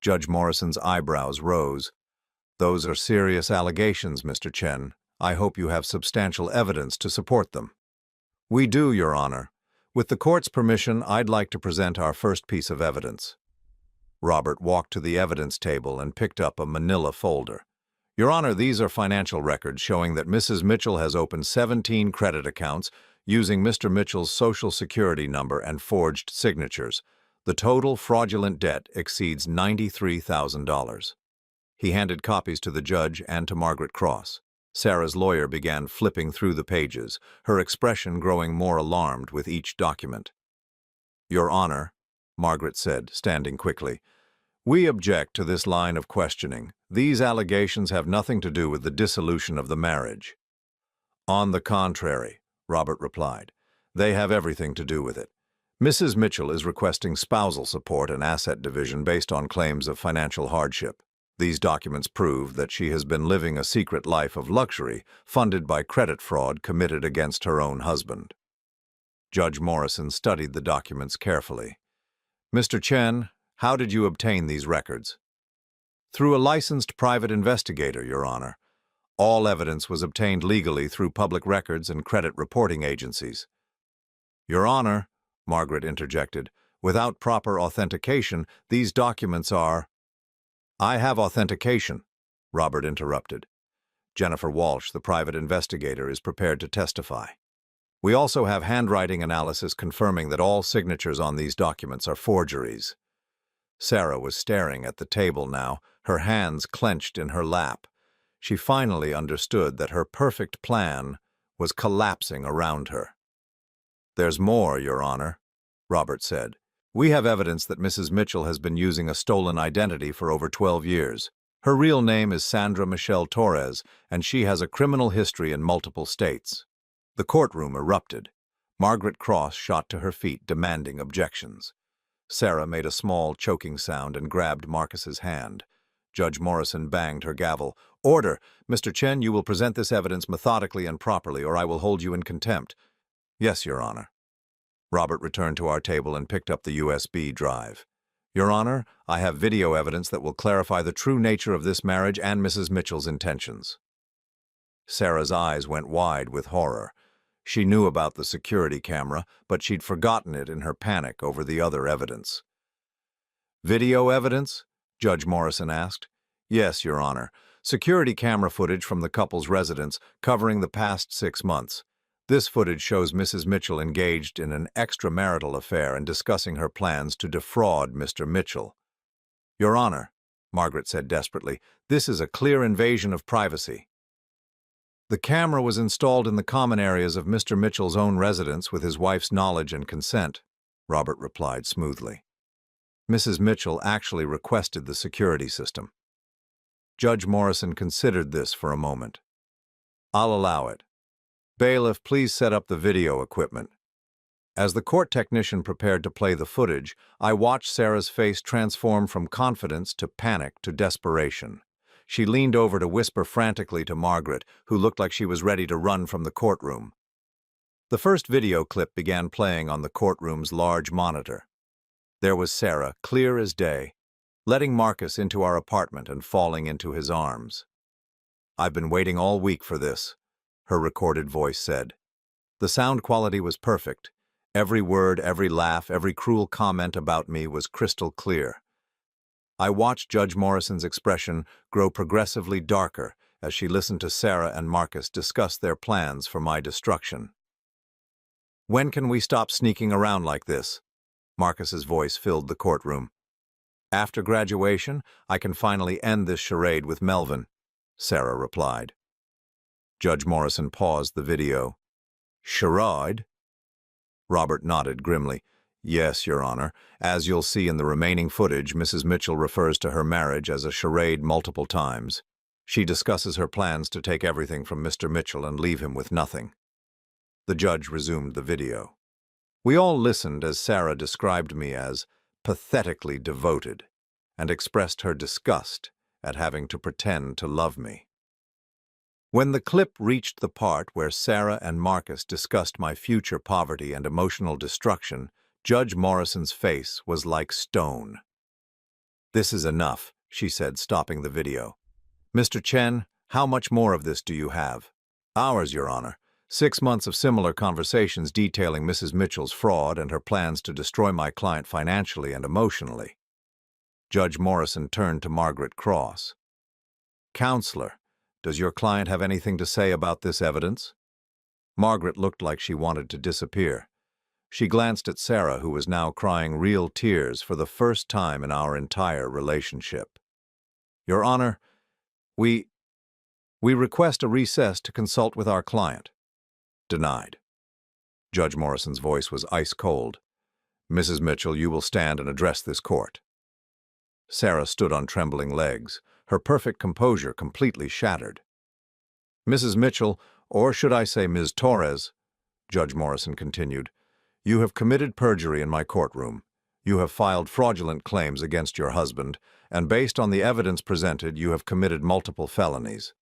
Speaker 1: Judge Morrison's eyebrows rose. "Those are serious allegations, Mr. Chen. I hope you have substantial evidence to support them." "We do, Your Honor. With the court's permission, I'd like to present our first piece of evidence." Robert walked to the evidence table and picked up a manila folder. "Your Honor, these are financial records showing that Mrs. Mitchell has opened 17 credit accounts using Mr. Mitchell's Social Security number and forged signatures. The total fraudulent debt exceeds $93,000. He handed copies to the judge and to Margaret Cross. Sarah's lawyer began flipping through the pages, her expression growing more alarmed with each document. "Your Honor," Margaret said, standing quickly, "we object to this line of questioning. These allegations have nothing to do with the dissolution of the marriage." "On the contrary," Robert replied, "they have everything to do with it. Mrs. Mitchell is requesting spousal support and asset division based on claims of financial hardship. These documents prove that she has been living a secret life of luxury funded by credit fraud committed against her own husband." Judge Morrison studied the documents carefully. "Mr. Chen, how did you obtain these records?" "Through a licensed private investigator, Your Honor. All evidence was obtained legally through public records and credit reporting agencies. Your Honor, Margaret interjected, without proper authentication, these documents are— I have authentication, Robert interrupted. Jennifer Walsh, the private investigator, is prepared to testify. We also have handwriting analysis confirming that all signatures on these documents are forgeries. Sarah was staring at the table now, her hands clenched in her lap. She finally understood that her perfect plan was collapsing around her. There's more, Your Honor, Robert said. We have evidence that Mrs. Mitchell has been using a stolen identity for over 12 years. Her real name is Sandra Michelle Torres, and she has a criminal history in multiple states. The courtroom erupted. Margaret Cross shot to her feet, demanding objections. Sarah made a small, choking sound and grabbed Marcus's hand. Judge Morrison banged her gavel. Order! Mr. Chen, you will present this evidence methodically and properly, or I will hold you in contempt. Yes, Your Honor. Robert returned to our table and picked up the USB drive. Your Honor, I have video evidence that will clarify the true nature of this marriage and Mrs. Mitchell's intentions. Sarah's eyes went wide with horror. She knew about the security camera, but she'd forgotten it in her panic over the other evidence. Video evidence? Judge Morrison asked. Yes, Your Honor. Security camera footage from the couple's residence covering the past 6 months. This footage shows Mrs. Mitchell engaged in an extramarital affair and discussing her plans to defraud Mr. Mitchell. Your Honor, Margaret said desperately, this is a clear invasion of privacy. The camera was installed in the common areas of Mr. Mitchell's own residence with his wife's knowledge and consent, Robert replied smoothly. Mrs. Mitchell actually requested the security system. Judge Morrison considered this for a moment. I'll allow it. Bailiff, please set up the video equipment. As the court technician prepared to play the footage, I watched Sarah's face transform from confidence to panic to desperation. She leaned over to whisper frantically to Margaret, who looked like she was ready to run from the courtroom. The first video clip began playing on the courtroom's large monitor. There was Sarah, clear as day, letting Marcus into our apartment and falling into his arms. I've been waiting all week for this, her recorded voice said. The sound quality was perfect. Every word, every laugh, every cruel comment about me was crystal clear. I watched Judge Morrison's expression grow progressively darker as she listened to Sarah and Marcus discuss their plans for my destruction. When can we stop sneaking around like this? Marcus's voice filled the courtroom. After graduation, I can finally end this charade with Melvin, Sarah replied. Judge Morrison paused the video. Charade? Robert nodded grimly. Yes, Your Honor. As you'll see in the remaining footage, Mrs. Mitchell refers to her marriage as a charade multiple times. She discusses her plans to take everything from Mr. Mitchell and leave him with nothing. The judge resumed the video. We all listened as Sarah described me as pathetically devoted and expressed her disgust at having to pretend to love me. When the clip reached the part where Sarah and Marcus discussed my future poverty and emotional destruction, Judge Morrison's face was like stone. This is enough, she said, stopping the video. Mr. Chen, how much more of this do you have? Hours, Your Honor. 6 months of similar conversations detailing Mrs. Mitchell's fraud and her plans to destroy my client financially and emotionally. Judge Morrison turned to Margaret Cross. Counselor, does your client have anything to say about this evidence? Margaret looked like she wanted to disappear. She glanced at Sarah, who was now crying real tears for the first time in our entire relationship. Your Honor, we request a recess to consult with our client. Denied. Judge Morrison's voice was ice cold. Mrs. Mitchell, you will stand and address this court. Sarah stood on trembling legs, her perfect composure completely shattered. Mrs. Mitchell, or should I say Ms. Torres, Judge Morrison continued, you have committed perjury in my courtroom. You have filed fraudulent claims against your husband, and based on the evidence presented, you have committed multiple felonies.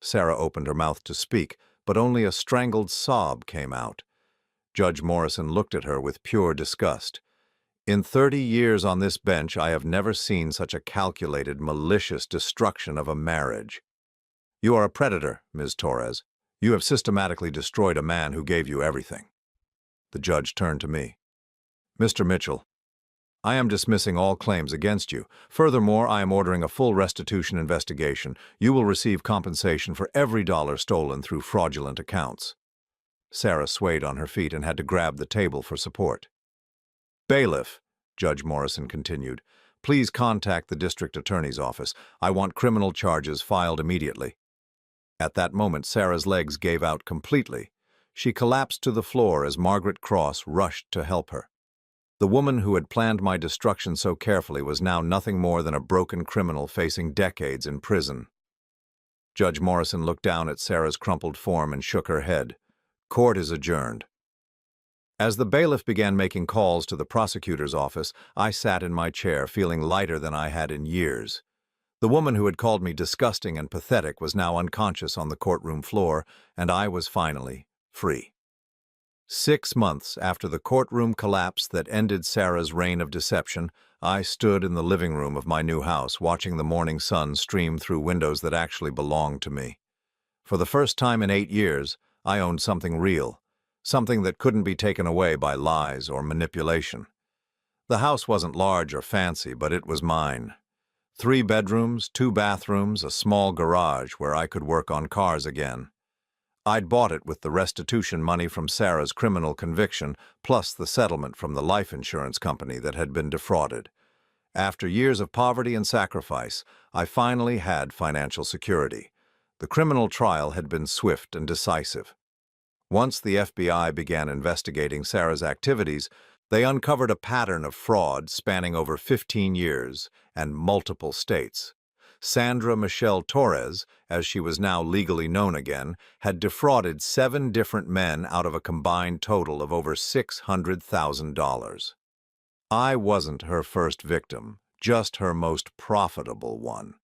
Speaker 1: Sarah opened her mouth to speak, but only a strangled sob came out. Judge Morrison looked at her with pure disgust. In 30 years on this bench, I have never seen such a calculated, malicious destruction of a marriage. You are a predator, Ms. Torres. You have systematically destroyed a man who gave you everything. The judge turned to me. Mr. Mitchell, I am dismissing all claims against you. Furthermore, I am ordering a full restitution investigation. You will receive compensation for every dollar stolen through fraudulent accounts. Sarah swayed on her feet and had to grab the table for support. Bailiff, Judge Morrison continued, please contact the district attorney's office. I want criminal charges filed immediately. At that moment, Sarah's legs gave out completely. She collapsed to the floor as Margaret Cross rushed to help her. The woman who had planned my destruction so carefully was now nothing more than a broken criminal facing decades in prison. Judge Morrison looked down at Sarah's crumpled form and shook her head. Court is adjourned. As the bailiff began making calls to the prosecutor's office, I sat in my chair, feeling lighter than I had in years. The woman who had called me disgusting and pathetic was now unconscious on the courtroom floor, and I was finally free. 6 months after the courtroom collapse that ended Sarah's reign of deception, I stood in the living room of my new house, watching the morning sun stream through windows that actually belonged to me. For the first time in 8 years, I owned something real, something that couldn't be taken away by lies or manipulation. The house wasn't large or fancy, but it was mine. 3 bedrooms, 2 bathrooms, a small garage where I could work on cars again. I'd bought it with the restitution money from Sarah's criminal conviction, plus the settlement from the life insurance company that had been defrauded. After years of poverty and sacrifice, I finally had financial security. The criminal trial had been swift and decisive. Once the FBI began investigating Sarah's activities, they uncovered a pattern of fraud spanning over 15 years and multiple states. Sandra Michelle Torres, as she was now legally known again, had defrauded 7 different men out of a combined total of over $600,000. I wasn't her first victim, just her most profitable one.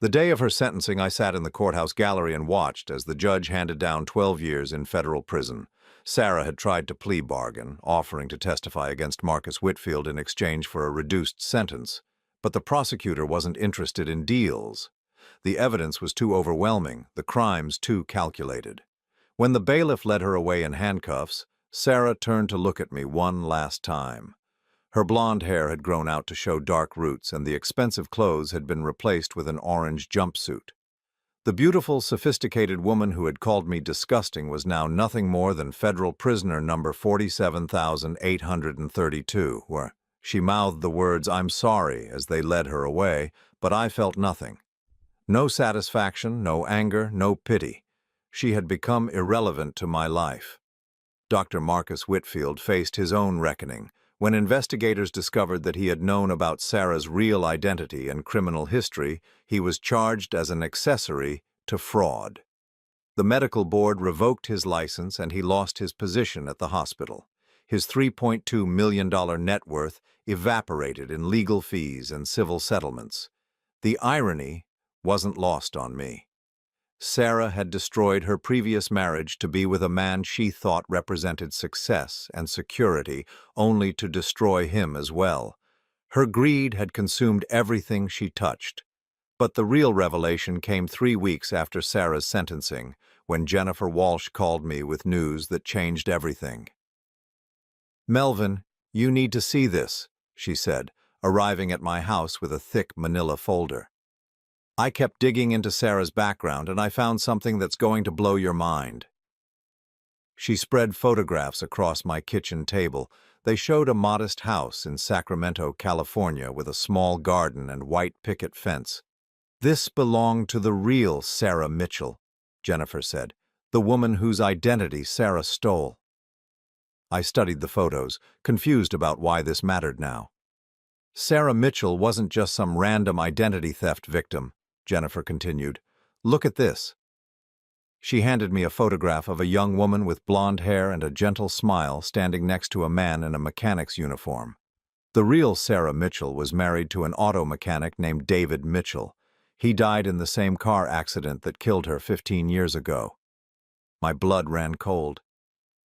Speaker 1: The day of her sentencing, I sat in the courthouse gallery and watched as the judge handed down 12 years in federal prison. Sarah had tried to plea bargain, offering to testify against Marcus Whitfield in exchange for a reduced sentence. But the prosecutor wasn't interested in deals. The evidence was too overwhelming, the crimes too calculated. When the bailiff led her away in handcuffs, Sarah turned to look at me one last time. Her blonde hair had grown out to show dark roots, and the expensive clothes had been replaced with an orange jumpsuit. The beautiful, sophisticated woman who had called me disgusting was now nothing more than federal prisoner number 47,832, where she mouthed the words, "I'm sorry," as they led her away, but I felt nothing. No satisfaction, no anger, no pity. She had become irrelevant to my life. Dr. Marcus Whitfield faced his own reckoning when investigators discovered that he had known about Sarah's real identity and criminal history. He was charged as an accessory to fraud. The medical board revoked his license and he lost his position at the hospital. His $3.2 million net worth evaporated in legal fees and civil settlements. The irony wasn't lost on me. Sarah had destroyed her previous marriage to be with a man she thought represented success and security, only to destroy him as well. Her greed had consumed everything she touched. But the real revelation came 3 weeks after Sarah's sentencing, when Jennifer Walsh called me with news that changed everything. "Melvin, you need to see this," she said, arriving at my house with a thick manila folder. "I kept digging into Sarah's background and I found something that's going to blow your mind." She spread photographs across my kitchen table. They showed a modest house in Sacramento, California, with a small garden and white picket fence. "This belonged to the real Sarah Mitchell," Jennifer said, "the woman whose identity Sarah stole." I studied the photos, confused about why this mattered now. "Sarah Mitchell wasn't just some random identity theft victim," Jennifer continued. "Look at this." She handed me a photograph of a young woman with blonde hair and a gentle smile standing next to a man in a mechanic's uniform. The real Sarah Mitchell was married to an auto mechanic named David Mitchell. He died in the same car accident that killed her 15 years ago. My blood ran cold.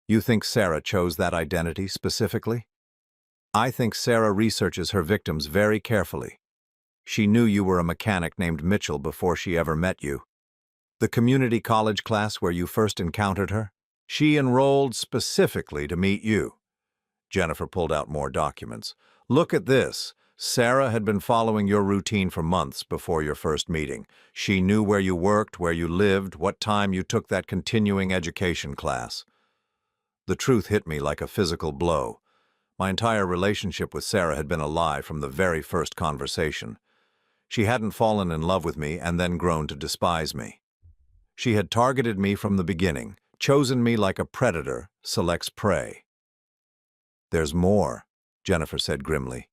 Speaker 1: "You think Sarah chose that identity specifically?" "I think Sarah researches her victims very carefully. She knew you were a mechanic named Mitchell before she ever met you." The community college class where you first encountered her? She enrolled specifically to meet you. Jennifer pulled out more documents. Look at this. Sarah had been following your routine for months before your first meeting. She knew where you worked, where you lived, what time you took that continuing education class. The truth hit me like a physical blow. My entire relationship with Sarah had been a lie from the very first conversation. She hadn't fallen in love with me and then grown to despise me. She had targeted me from the beginning, chosen me like a predator selects prey. There's more, Jennifer said grimly.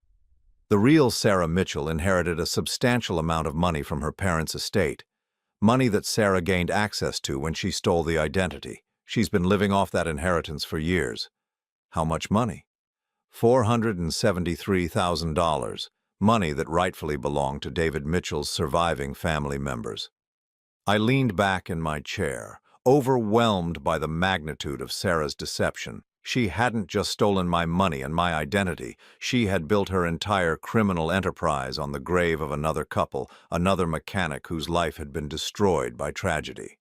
Speaker 1: The real Sarah Mitchell inherited a substantial amount of money from her parents' estate, money that Sarah gained access to when she stole the identity. She's been living off that inheritance for years. How much money? $473,000, money that rightfully belonged to David Mitchell's surviving family members. I leaned back in my chair, overwhelmed by the magnitude of Sarah's deception. She hadn't just stolen my money and my identity. She had built her entire criminal enterprise on the grave of another couple, another mechanic whose life had been destroyed by tragedy.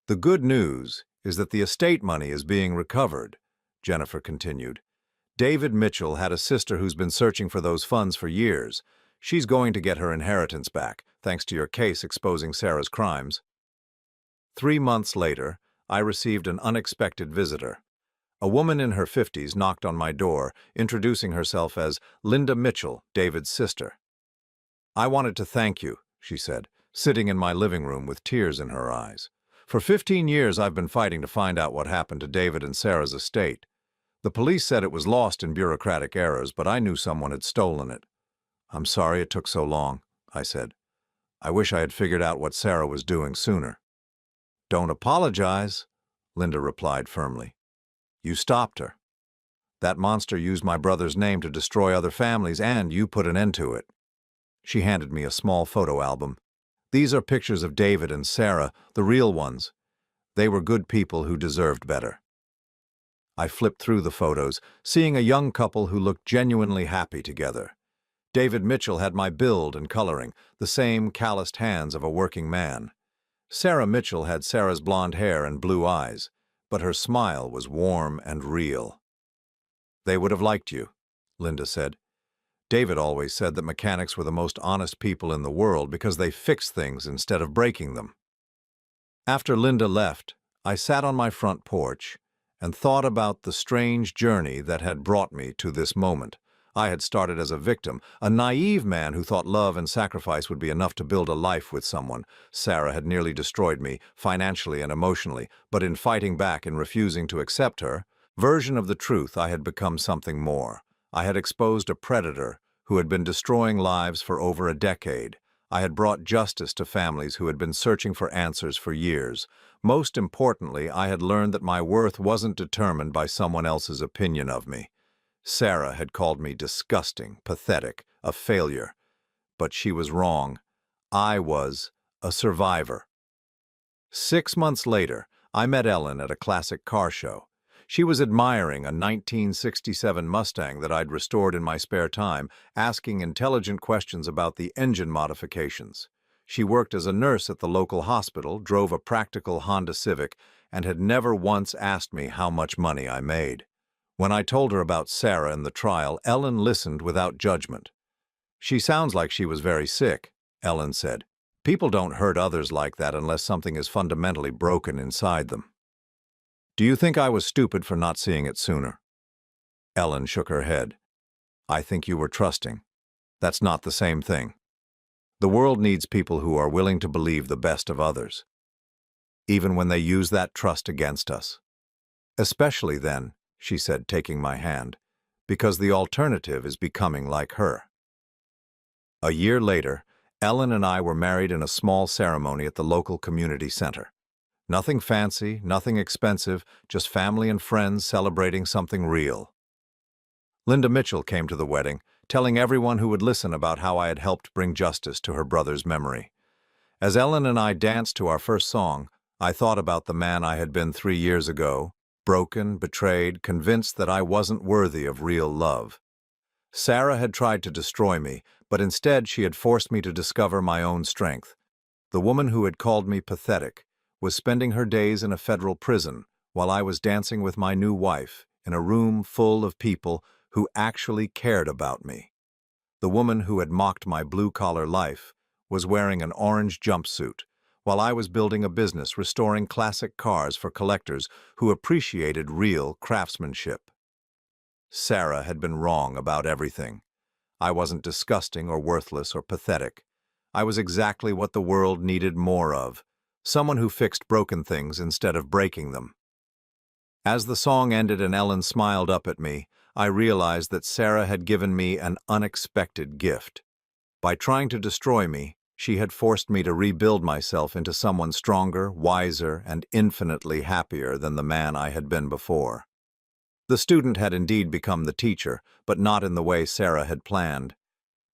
Speaker 1: The good news is that the estate money is being recovered, Jennifer continued. David Mitchell had a sister who's been searching for those funds for years. She's going to get her inheritance back, thanks to your case exposing Sarah's crimes. 3 months later, I received an unexpected visitor. A woman in her 50s knocked on my door, introducing herself as Linda Mitchell, David's sister. I wanted to thank you, she said, sitting in my living room with tears in her eyes. For 15 years I've been fighting to find out what happened to David and Sarah's estate. The police said it was lost in bureaucratic errors, but I knew someone had stolen it. I'm sorry it took so long, I said. I wish I had figured out what Sarah was doing sooner. Don't apologize, Linda replied firmly. You stopped her. That monster used my brother's name to destroy other families, and you put an end to it. She handed me a small photo album. These are pictures of David and Sarah, the real ones. They were good people who deserved better. I flipped through the photos, seeing a young couple who looked genuinely happy together. David Mitchell had my build and coloring, the same calloused hands of a working man. Sarah Mitchell had Sarah's blonde hair and blue eyes, but her smile was warm and real. They would have liked you, Linda said. David always said that mechanics were the most honest people in the world because they fixed things instead of breaking them. After Linda left, I sat on my front porch and thought about the strange journey that had brought me to this moment. I had started as a victim, a naive man who thought love and sacrifice would be enough to build a life with someone. Sarah had nearly destroyed me, financially and emotionally, but in fighting back and refusing to accept her version of the truth, I had become something more. I had exposed a predator who had been destroying lives for over a decade. I had brought justice to families who had been searching for answers for years. Most importantly, I had learned that my worth wasn't determined by someone else's opinion of me. Sarah had called me disgusting, pathetic, a failure. But she was wrong. I was a survivor. 6 months later, I met Ellen at a classic car show. She was admiring a 1967 Mustang that I'd restored in my spare time, asking intelligent questions about the engine modifications. She worked as a nurse at the local hospital, drove a practical Honda Civic, and had never once asked me how much money I made. When I told her about Sarah and the trial, Ellen listened without judgment. She sounds like she was very sick, Ellen said. People don't hurt others like that unless something is fundamentally broken inside them. Do you think I was stupid for not seeing it sooner? Ellen shook her head. I think you were trusting. That's not the same thing. The world needs people who are willing to believe the best of others, even when they use that trust against us. Especially then, she said, taking my hand, because the alternative is becoming like her. A year later, Ellen and I were married in a small ceremony at the local community center. Nothing fancy, nothing expensive, just family and friends celebrating something real. Linda Mitchell came to the wedding, telling everyone who would listen about how I had helped bring justice to her brother's memory. As Ellen and I danced to our first song, I thought about the man I had been 3 years ago, broken, betrayed, convinced that I wasn't worthy of real love. Sarah had tried to destroy me, but instead she had forced me to discover my own strength. The woman who had called me pathetic was spending her days in a federal prison while I was dancing with my new wife in a room full of people who actually cared about me. The woman who had mocked my blue-collar life was wearing an orange jumpsuit, while I was building a business restoring classic cars for collectors who appreciated real craftsmanship. Sarah had been wrong about everything. I wasn't disgusting or worthless or pathetic. I was exactly what the world needed more of, someone who fixed broken things instead of breaking them. As the song ended and Ellen smiled up at me, I realized that Sarah had given me an unexpected gift. By trying to destroy me, she had forced me to rebuild myself into someone stronger, wiser, and infinitely happier than the man I had been before. The student had indeed become the teacher, but not in the way Sarah had planned.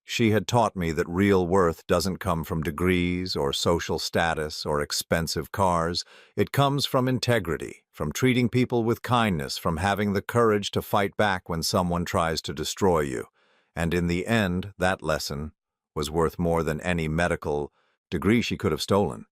Speaker 1: She had taught me that real worth doesn't come from degrees or social status or expensive cars. It comes from integrity, from treating people with kindness, from having the courage to fight back when someone tries to destroy you. And in the end, that lesson was worth more than any medical degree she could have stolen.